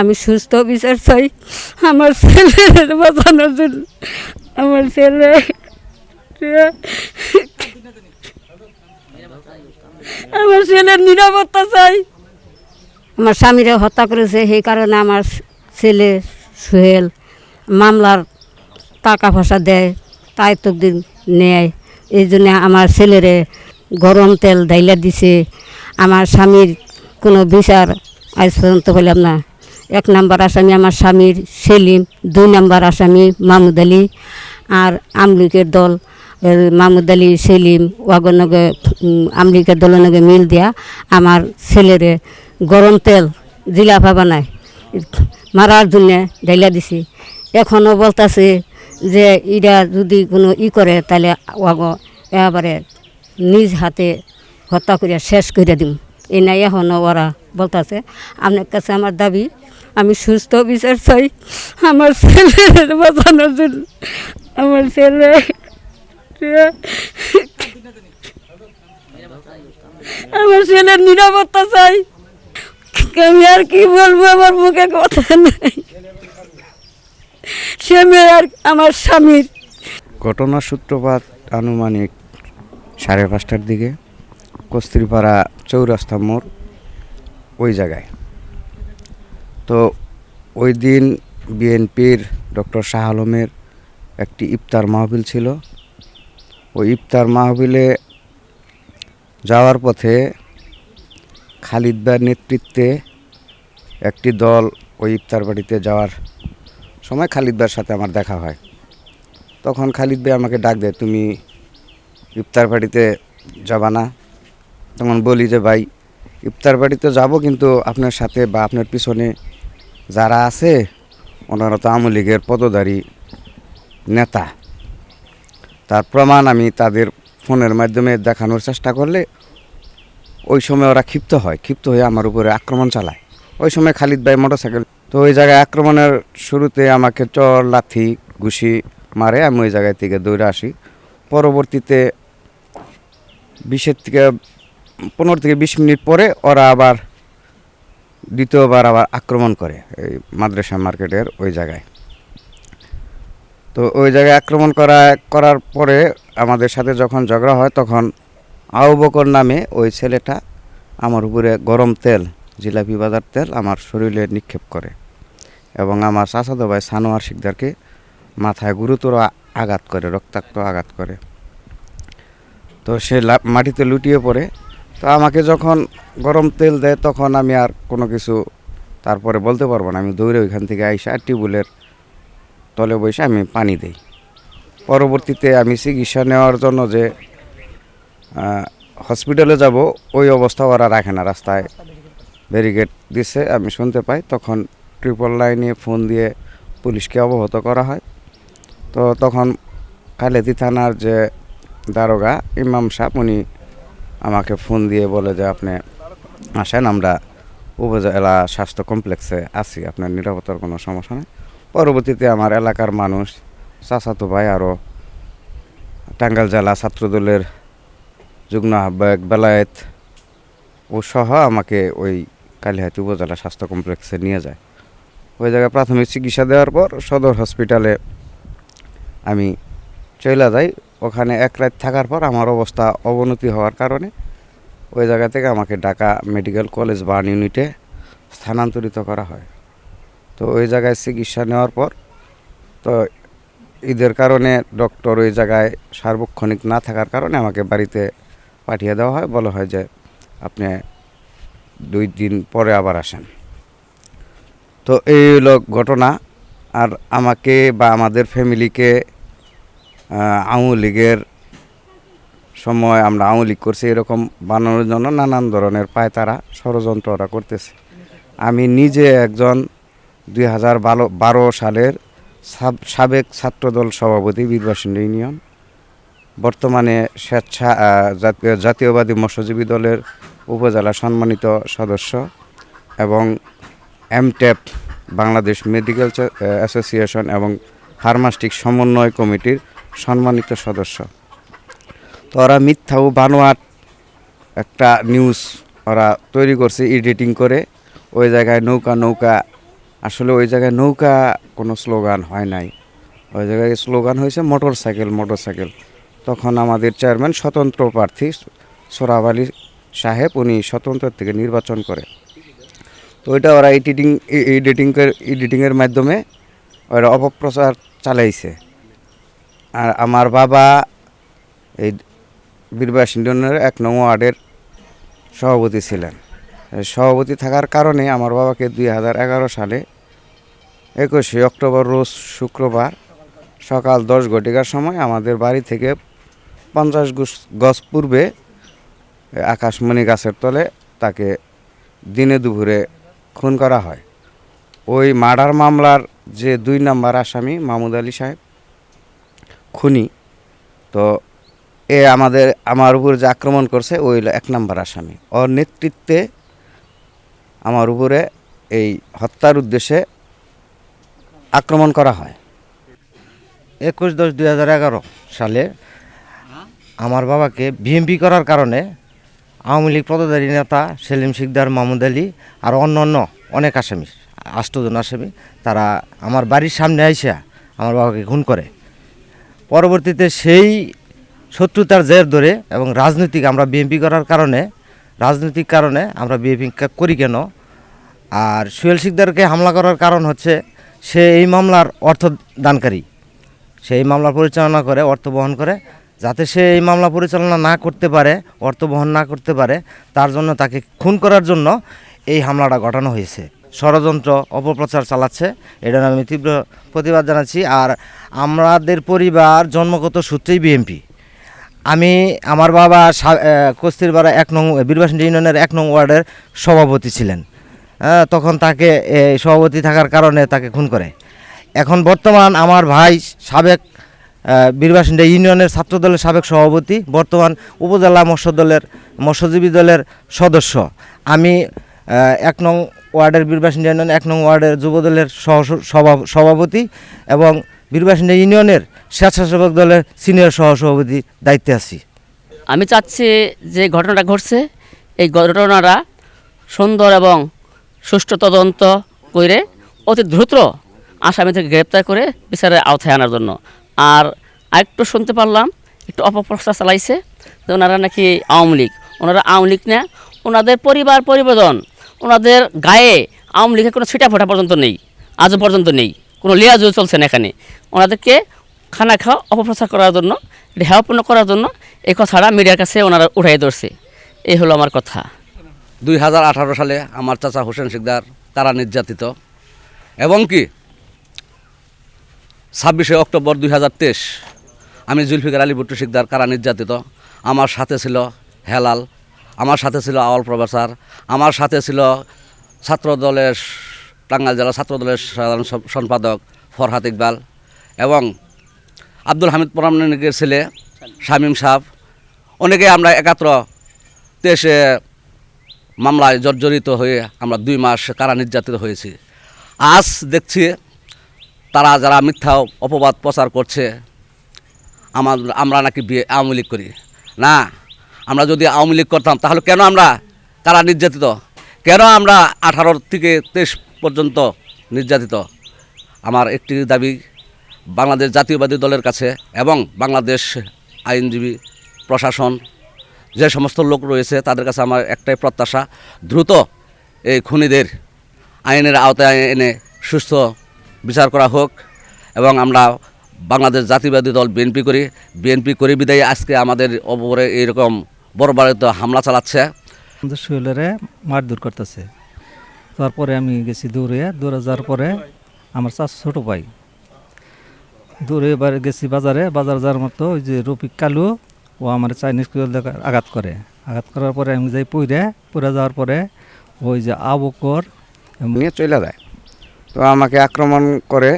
আমি সুস্থ বিচার চাই আমার ছেলের বাঁচানোর জন্য। আমার ছেলে আমার ছেলের নিরাপত্তা চাই। আমার স্বামীরা হত্যা করেছে, সেই কারণে আমার ছেলে সোহেল মামলার টাকা পয়সা দেয়, তাই তো দিন নেয়। এই জন্য আমার ছেলেরে গরম তেল ডাইলা দিছে। আমার স্বামীর কোনো বিচার আজ পর্যন্ত পেলাম না। 1 নম্বর আসামি আমার স্বামীর সেলিম, 2 নম্বর আসামি মাহমুদ আলী। আর আমলিকের দল মাহমুদ আলী সেলিম ওয়াগনগে আমলিকের দলের নগে মিল দিয়া আমার ছেলেরে গরম তেল জিলাফা বানায় মারার জন্য ডাইলা দিছি। এখনও বলতাছে যে এরা যদি কোনো করে তাহলে এবারে নিজ হাতে হত্যা করিয়া শেষ করে দিম। এই নাই এখনও ওরা বলতাছে। আপনার কাছে আমার দাবি, আমি সুস্থ বিচার চাই আমার ছেলের বাঁচানোর জন্য। আমার ছেলে আমার ছেলের নিরাপত্তা চাই। আমি আর কি বলবো, আমার মুখে কথা নাই। সে মেয়ে আর আমার স্বামীর। ঘটনার সূত্রপাত আনুমানিক 5:30টার দিকে কস্তুরীপাড়া চৌরাস্তা মোড় ওই জায়গায়। তো ওই দিন বিএনপির ডক্টর শাহ আলমের একটি ইফতার মাহফিল ছিল। ওই ইফতার মাহফিলে যাওয়ার পথে খালিদ ভাইয়ের নেতৃত্বে একটি দল ওই ইফতার বাড়িতে যাওয়ার সময় খালিদ ভাইয়ের সাথে আমার দেখা হয়। তখন খালিদ ভাই আমাকে ডাক দেয়, তুমি ইফতার বাড়িতে যাবা না? তখন বলি যে ভাই ইফতার বাড়িতে যাব, কিন্তু আপনার সাথে বা আপনার পিছনে যারা আছে ওনারা তো আওয়ামী লীগের পদধারী নেতা। তার প্রমাণ আমি তাদের ফোনের মাধ্যমে দেখানোর চেষ্টা করলে ওই সময় ওরা ক্ষিপ্ত হয়ে আমার উপরে আক্রমণ চালায়। ওই সময় খালিদ ভাই মোটরসাইকেল, তো ওই জায়গায় আক্রমণের শুরুতে আমাকে চর লাথি ঘুষি মারে। আমি ওই জায়গায় থেকে দৌড়ে আসি। পরবর্তীতে 15 থেকে 20 মিনিট পরে ওরা আবার দ্বিতীয়বার আক্রমণ করে এই মাদ্রাসা মার্কেটের ওই জায়গায়। তো ওই জায়গায় আক্রমণ করার পরে আমাদের সাথে যখন ঝগড়া হয়, তখন আবু বকর নামে ওই ছেলেটা আমার উপরে গরম তেল, জিলাপি বাজার তেল আমার শরীরে নিক্ষেপ করে এবং আমার চাচাতো ভাই সানোয়ার শিকদারকে মাথায় গুরুতর আঘাত করে, রক্তাক্ত আঘাত করে। তো সে মাটিতে লুটিয়ে পড়ে। তো আমাকে যখন গরম তেল দেয় তখন আমি আর কোনো কিছু তারপরে বলতে পারবো না। আমি দৌড়ে ওইখান থেকে আইসা টিউবওয়েলের তলে বসে আমি পানি দেই। পরবর্তীতে আমি চিকিৎসা নেওয়ার জন্য যে হসপিটালে যাব, ওই অবস্থা ওরা রাখে না, রাস্তায় ব্যারিকেড দিচ্ছে আমি শুনতে পাই। তখন 999 ফোন দিয়ে পুলিশকে অবগত করা হয়। তো তখন কালেদি থানার যে দারোগা ইমাম সাহেব, উনি আমাকে ফোন দিয়ে বলে যে আপনি আসেন, আমরা উপজেলা স্বাস্থ্য কমপ্লেক্সে আছি, আপনার নিরাপত্তার কোনো সমস্যা নেই। পরবর্তীতে আমার এলাকার মানুষ, চাচাতো ভাই, আরও টাঙ্গাইল জেলা ছাত্রদলের যুগ্ম আহ্বায়ক বেলায়েত ও সহ আমাকে ওই কালিহাতী উপজেলা স্বাস্থ্য কমপ্লেক্সে নিয়ে যায়। ওই জায়গায় প্রাথমিক চিকিৎসা দেওয়ার পর সদর হসপিটালে আমি চলে যাই। ওখানে 1 রাত থাকার পর আমার অবস্থা অবনতি হওয়ার কারণে ওই জায়গা থেকে আমাকে ঢাকা মেডিকেল কলেজ বার্ন ইউনিটে স্থানান্তরিত করা হয়। তো ওই জায়গায় চিকিৎসা নেওয়ার পর, তো ঈদের কারণে ডক্টর ওই জায়গায় সার্বক্ষণিক না থাকার কারণে আমাকে বাড়িতে পাঠিয়ে দেওয়া হয়। বলা হয় যে আপনি 2 দিন পরে আবার আসেন। তো এই হলো ঘটনা। আর আমাকে বা আমাদের ফ্যামিলিকে আওয়ামী লীগের সময় আমরা আওয়ামী লীগ করছি এরকম বানানোর জন্য নানান ধরনের পায়তারা ষড়যন্ত্র ওরা করতেছে। আমি নিজে একজন 2012 সালের সাবেক ছাত্রদল সভাপতি, বীরবাসিন্দা ইউনিয়ন, বর্তমানে জাতীয়বাদী মৎস্যজীবী দলের উপজেলা সম্মানিত সদস্য এবং এমটেপ বাংলাদেশ মেডিকেল অ্যাসোসিয়েশন এবং ফার্মাস্টিক সমন্বয় কমিটির সম্মানিত সদস্য। তো ওরা মিথ্যা ও বানোয়াট একটা নিউজ ওরা তৈরি করছে, এডিটিং করে ওই জায়গায় নৌকা আসলে ওই জায়গায় নৌকা কোনো স্লোগান হয় নাই, ওই জায়গায় স্লোগান হয়েছে মোটরসাইকেল মোটরসাইকেল। তখন আমাদের চেয়ারম্যান স্বতন্ত্র প্রার্থী সোহরাব আলী সাহেব, উনি স্বতন্ত্র থেকে নির্বাচন করে। তো ওইটা ওরা এডিটিংয়ের মাধ্যমে ওরা অপপ্রচার চালাইছে। আর আমার বাবা এই বীরবাস ইউনিয়নের 1 নং ওয়ার্ডের সভাপতি ছিলেন। সভাপতি থাকার কারণে আমার বাবাকে 2011 সালে 21শে অক্টোবর রোজ শুক্রবার সকাল 10 ঘটিকার সময় আমাদের বাড়ি থেকে 50 গজ পূর্বে আকাশমণি গাছের তলে তাকে দিনে দুপুরে খুন করা হয়। ওই মার্ডার মামলার যে 2 নম্বর আসামি মাহমুদ আলী সাহেব খুনি, তো আমার উপর যে আক্রমণ করছে ওই 1 নম্বর আসামি। ওর নেতৃত্বে আমার উপরে এই হত্যার উদ্দেশ্যে আক্রমণ করা হয়। 21/10/2011 সালে আমার বাবাকে বিএমপি করার কারণে আওয়ামী লীগ পদধারী নেতা সেলিম শিকদার, মাহমুদ আলী আর অন্য অনেক আসামি, 8 জন আসামি, তারা আমার বাড়ির সামনে আইসা আমার বাবাকে খুন করে। পরবর্তীতে সেই শত্রুতার জের ধরে এবং আমরা বিএমপি করার কারণে, রাজনৈতিক কারণে আমরা বিএমপি করি কেন, আর সুহেল শিকদারকে হামলা করার কারণ হচ্ছে সে এই মামলার অর্থদানকারী, সেই মামলা পরিচালনা করে, অর্থ বহন করে। যাতে সে এই মামলা পরিচালনা না করতে পারে, অর্থ বহন না করতে পারে, তার জন্য তাকে খুন করার জন্য এই হামলাটা ঘটানো হয়েছে। ষড়যন্ত্র, অপপ্রচার চালাচ্ছে, এটা আমি তীব্র প্রতিবাদ জানাচ্ছি। আর আমাদের পরিবার জন্মগত সূত্রেই বিএমপি। আমার বাবা কস্তিরপাড়া 1 নং বীরবাসিনী ইউনিয়নের 1 নং ওয়ার্ডের সভাপতি ছিলেন। তখন তাকে সভাপতি থাকার কারণে তাকে খুন করে। এখন বর্তমান আমার ভাই সাবেক বীরবাসিনী ইউনিয়নের ছাত্রদলের সাবেক সভাপতি, বর্তমান উপজেলা মৎস্যজীবী দলের সদস্য। আমি 1 নং ওয়ার্ডের বীরবাসিনী ইউনিয়ন 1 নং ওয়ার্ডের যুবদলের সভাপতি এবং বীরবাসিনী ইউনিয়নের স্বেচ্ছাসেবক দলের সিনিয়র সহসভাপতি দায়িত্বে আছি। আমি চাচ্ছি যে ঘটনাটা ঘটছে, এই ঘটনাটা সুন্দর এবং সুষ্ঠু তদন্ত করে অতি দ্রুত আসামিদের গ্রেপ্তার করে বিচারের আওতায় আনার জন্য। আর আরেকটু শুনতে পারলাম একটু অপপ্রচার চালাইছে যে ওনারা নাকি আওয়ামী লীগ। ওনারা আওয়ামী লীগ না, ওনাদের পরিবর্তন, ওনাদের গায়ে আওয়ামী লীগের কোনো ছিটাফোটা পর্যন্ত নেই, আজও পর্যন্ত নেই, কোনো লিয়াজও চলছে না এখানে। ওনাদেরকে খানা খাওয়া অপপ্রচার করার জন্য, হেয়পূর্ণ করার জন্য এই কথাটা মিডিয়ার কাছে ওনারা উঠাই ধরছে। এই হলো আমার কথা। 2018 সালে আমার চাচা হোসেন শিকদার কারা নির্যাতিত, এবং কি 26শে অক্টোবর 2023 আমি জুলফিকার আলী ভুট্টো শিকদার কারা নির্যাতিত। আমার সাথে ছিল হেলাল, আমার সাথে ছিল আওয়াল প্রফেসর, আমার সাথে ছিল টাঙ্গাইল জেলা ছাত্রদলের সাধারণ সম্পাদক ফরহাদ ইকবাল এবং আব্দুল হামিদ পরামনিকের ছেলে শামীম সাহেব। অনেকে আমরা 23 মামলায় জর্জরিত হয়ে আমরা 2 মাস কারা নির্যাতিত হয়েছি। আজ দেখছি তারা যারা মিথ্যা অপবাদ প্রচার করছে আমরা নাকি আওয়ামী লীগ করি। না, আমরা যদি আওয়ামী লীগ করতাম তাহলে কেন আমরা কারা নির্যাতিত, কেন আমরা 18 থেকে 23 পর্যন্ত নির্যাতিত? আমার একটি দাবি বাংলাদেশ জাতীয়বাদী দলের কাছে এবং বাংলাদেশ আইনজীবী প্রশাসন, যে সমস্ত লোক রয়েছে তাদের কাছে আমার একটাই প্রত্যাশা, দ্রুত এই খুনিদের আইনের আওতায় এনে সুস্থ বিচার করা হোক। এবং আমরা বাংলাদেশ জাতীয়বাদী দল বিএনপি করি বিদায়ী আজকে আমাদের ওপরে এইরকম বর্বরিত হামলা চালাচ্ছে। সোহেলেরে মারধর করতেছে। তারপরে আমি গেছি দৌড়ে যাওয়ার পরে আমার ছোটো ভাই দৌড়ে এবার গেছি বাজারে যাওয়ার মতো ওই যে রফিক কালু, ও আমার চাইনিজ আঘাত করার পরে আমি যাই পড়ে যাওয়ার পরে ওই যে আবকর নিয়ে চলে যায়। তো আমাকে আক্রমণ করে